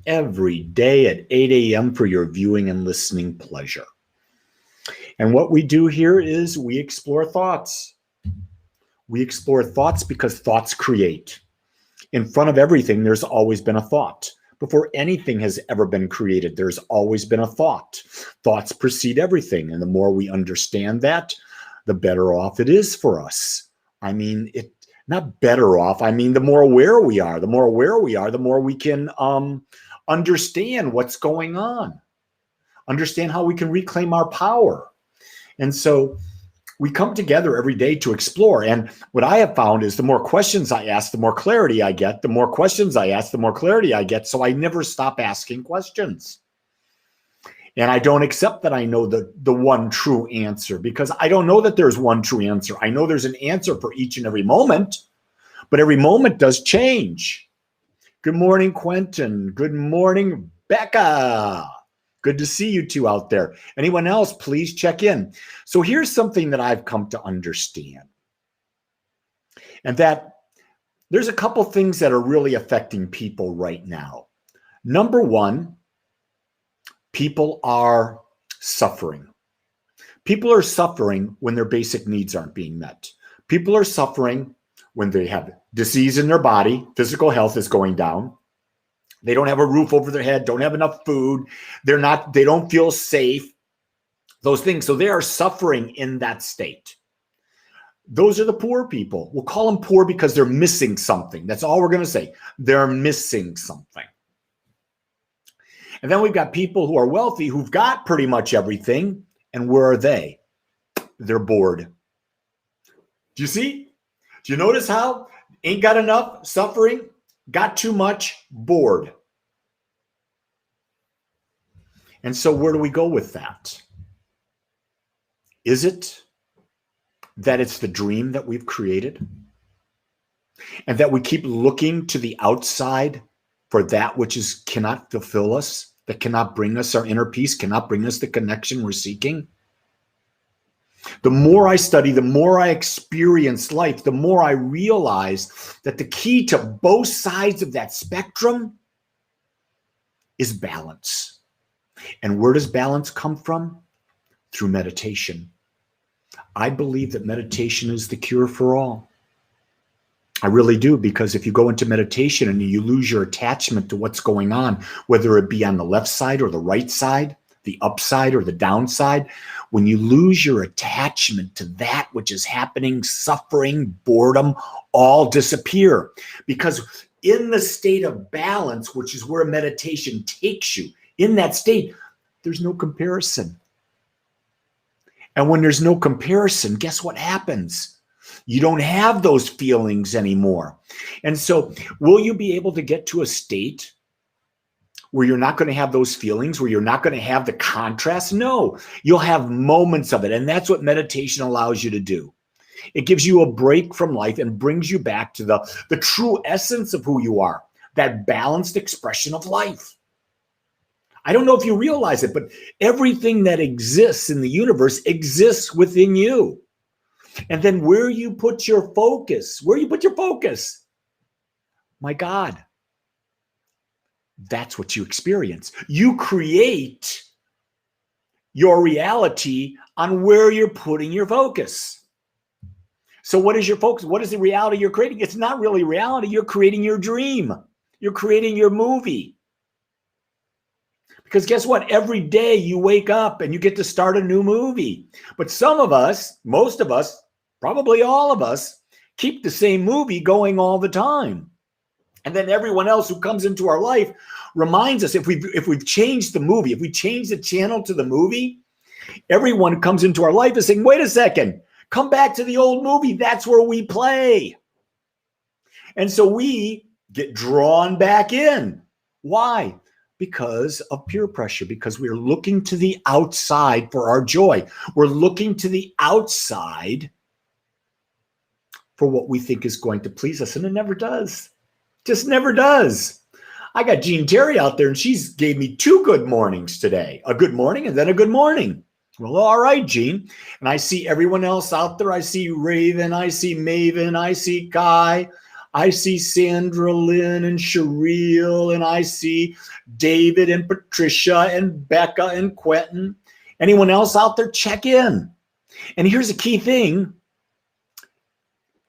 every day at 8 a.m. for your viewing and listening pleasure. And what we do here is we explore thoughts. We explore thoughts because thoughts create. In front of everything, there's always been a thought. Before anything has ever been created, there's always been a thought. Thoughts precede everything. And the more we understand that, the better off it is for us. I mean, not better off. I mean, the more aware we are, the more we can understand what's going on, understand how we can reclaim our power. And so we come together every day to explore. And what I have found is the more questions I ask, the more clarity I get. The more questions I ask, the more clarity I get. So I never stop asking questions. And I don't accept that I know the one true answer, because I don't know that there's one true answer. I know there's an answer for each and every moment, but every moment does change. Good morning, Quentin. Good morning, Becca. Good to see you two out there. Anyone else, please check in. So here's something that I've come to understand. And that there's a couple things that are really affecting people right now. Number one, people are suffering. People are suffering when their basic needs aren't being met. People are suffering when they have disease in their body, physical health is going down. They don't have a roof over their head, don't have enough food. They don't feel safe, those things. So they are suffering in that state. Those are the poor people. We'll call them poor because they're missing something. That's all we're going to say. They're missing something. And then we've got people who are wealthy, who've got pretty much everything. And where are they? They're bored. Do you see? Do you notice how? Ain't got enough, suffering, got too much, bored. And so where do we go with that? Is it that it's the dream that we've created? And that we keep looking to the outside for that which cannot fulfill us, that cannot bring us our inner peace, cannot bring us the connection we're seeking? The more I study, the more I experience life, the more I realize that the key to both sides of that spectrum is balance. And where does balance come from? Through meditation. I believe that meditation is the cure for all. I really do, because if you go into meditation and you lose your attachment to what's going on, whether it be on the left side or the right side, the upside or the downside, when you lose your attachment to that which is happening, suffering, boredom, all disappear. Because in the state of balance, which is where meditation takes you, in that state, there's no comparison. And when there's no comparison, guess what happens? You don't have those feelings anymore. And so will you be able to get to a state where you're not going to have those feelings, where you're not going to have the contrast? No, you'll have moments of it. And that's what meditation allows you to do. It gives you a break from life and brings you back to the true essence of who you are, that balanced expression of life. I don't know if you realize it, but everything that exists in the universe exists within you. And then where you put your focus, my God, that's what you experience. You create your reality on where you're putting your focus. So what is your focus? What is the reality you're creating? It's not really reality. You're creating your dream. You're creating your movie. Because guess what? Every day you wake up and you get to start a new movie. But some of us, most of us, probably all of us, keep the same movie going all the time. And then everyone else who comes into our life reminds us, if we've changed the movie, if we change the channel to the movie, everyone who comes into our life is saying, wait a second, come back to the old movie. That's where we play. And so we get drawn back in. Why? Because of peer pressure, because we're looking to the outside for our joy. We're looking to the outside for what we think is going to please us, and it never does. Just never does. I got Jean Terry out there, and she's gave me 2 good mornings today. A good morning and then a good morning. Well, all right, Jean. And I see everyone else out there. I see Raven. I see Maven. I see Kai. I see Sandra Lynn and Shereel, and I see David and Patricia and Becca and Quentin. Anyone else out there, check in. And here's a key thing.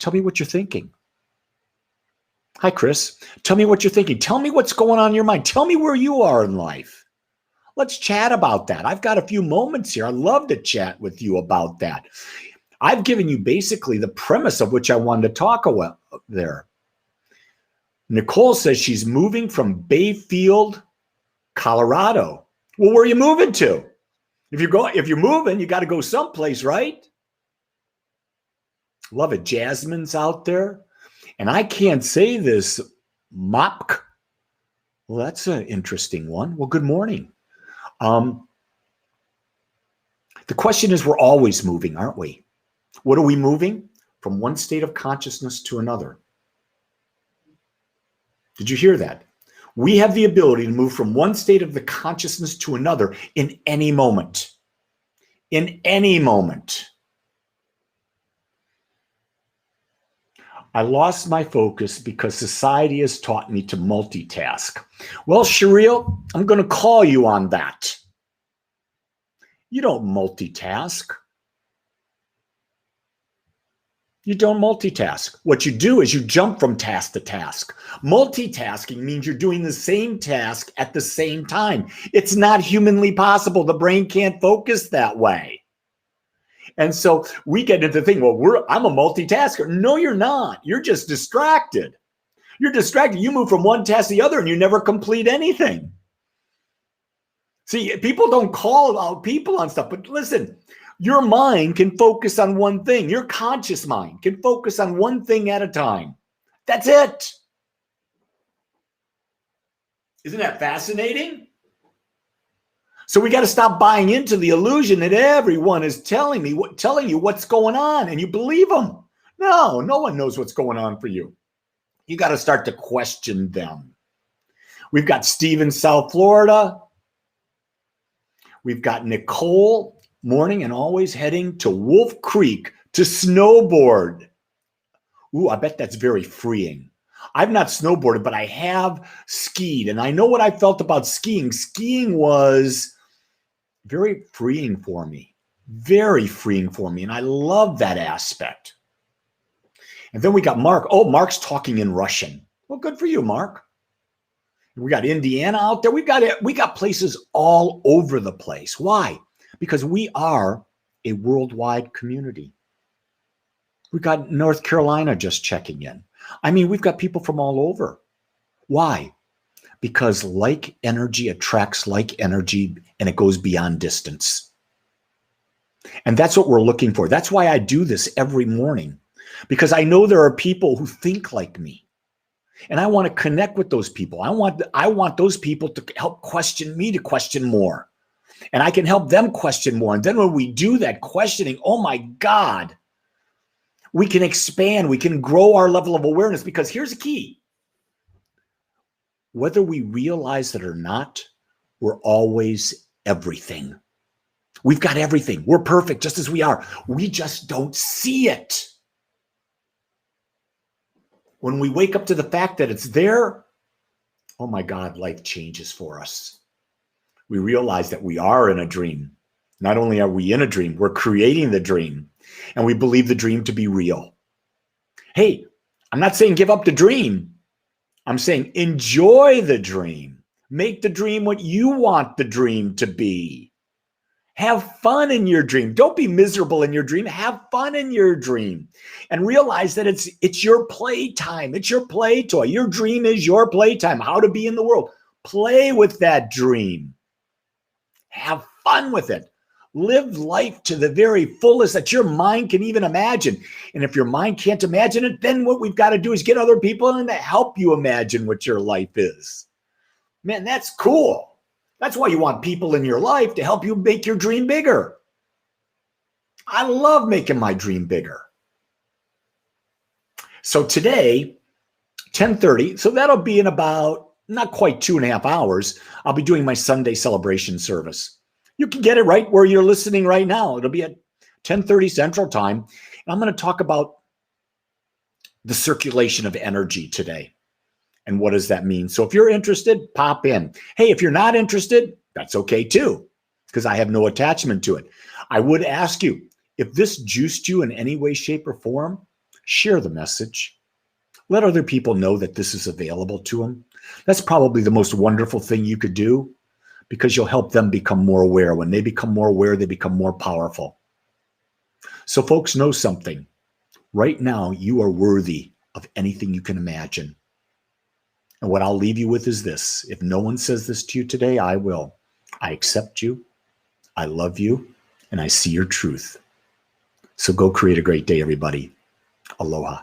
Tell me what you're thinking. Hi, Chris. Tell me what you're thinking. Tell me what's going on in your mind. Tell me where you are in life. Let's chat about that. I've got a few moments here. I'd love to chat with you about that. I've given you basically the premise of which I wanted to talk about there. Nicole says she's moving from Bayfield, Colorado. Well, where are you moving to? If you're moving, you got to go someplace, right? Love it. Jasmine's out there. And I can't say this, Mopk. Well, that's an interesting one. Well, good morning. The question is, we're always moving, aren't we? What are we moving? From one state of consciousness to another. Did you hear that? We have the ability to move from one state of the consciousness to another in any moment. In any moment. I lost my focus because society has taught me to multitask. Well, Shereel, I'm going to call you on that. You don't multitask. You don't multitask. What you do is you jump from task to task. Multitasking means you're doing the same task at the same time. It's not humanly possible. The brain can't focus that way. And so we get into the thing, well, I'm a multitasker. No, you're not. You're just distracted. You're distracted. You move from one task to the other and you never complete anything. See, people don't call out people on stuff, but listen, your mind can focus on one thing. Your conscious mind can focus on one thing at a time. That's it. Isn't that fascinating? So we got to stop buying into the illusion that everyone is telling you what's going on and you believe them. No one knows what's going on for you. You got to start to question them. We've got Steve in South Florida. We've got Nicole, morning and always heading to Wolf Creek to snowboard. Ooh, I bet that's very freeing. I've not snowboarded, but I have skied. And I know what I felt about skiing. Skiing was very freeing for me. Very freeing for me. And I love that aspect. And then we got Mark. Oh, Mark's talking in Russian. Well, good for you, Mark. We got Indiana out there. We got places all over the place. Why? Because we are a worldwide community. We got North Carolina just checking in. I mean, we've got people from all over. Why? Because like energy attracts like energy, and it goes beyond distance. And that's what we're looking for. That's why I do this every morning, because I know there are people who think like me. And I want to connect with those people. I want those people to help question me to question more. And I can help them question more. And then when we do that questioning, oh my God, we can expand. We can grow our level of awareness, because here's the key. Whether we realize it or not, we're always everything. We've got everything. We're perfect just as we are. We just don't see it. When we wake up to the fact that it's there, oh my God, life changes for us. We realize that we are in a dream. Not only are we in a dream, we're creating the dream, and we believe the dream to be real. Hey, I'm not saying give up the dream. I'm saying enjoy the dream. Make the dream what you want the dream to be. Have fun in your dream. Don't be miserable in your dream. Have fun in your dream. And realize that it's your playtime. It's your play toy. Your dream is your playtime. How to be in the world. Play with that dream. Have fun with it. Live life to the very fullest that your mind can even imagine. And if your mind can't imagine it, then what we've got to do is get other people in to help you imagine what your life is. Man, that's cool. That's why you want people in your life to help you make your dream bigger. I love making my dream bigger. So today, 10:30, so that'll be in about not quite 2.5 hours, I'll be doing my Sunday celebration service. You can get it right where you're listening right now. It'll be at 10:30 Central Time. And I'm going to talk about the circulation of energy today. And what does that mean? So if you're interested, pop in. Hey, if you're not interested, that's okay too, because I have no attachment to it. I would ask you, if this juiced you in any way, shape, or form, share the message. Let other people know that this is available to them. That's probably the most wonderful thing you could do, because you'll help them become more aware. When they become more aware, they become more powerful. So folks, know something. Right now, you are worthy of anything you can imagine. And what I'll leave you with is this. If no one says this to you today, I will. I accept you, I love you, and I see your truth. So go create a great day, everybody. Aloha.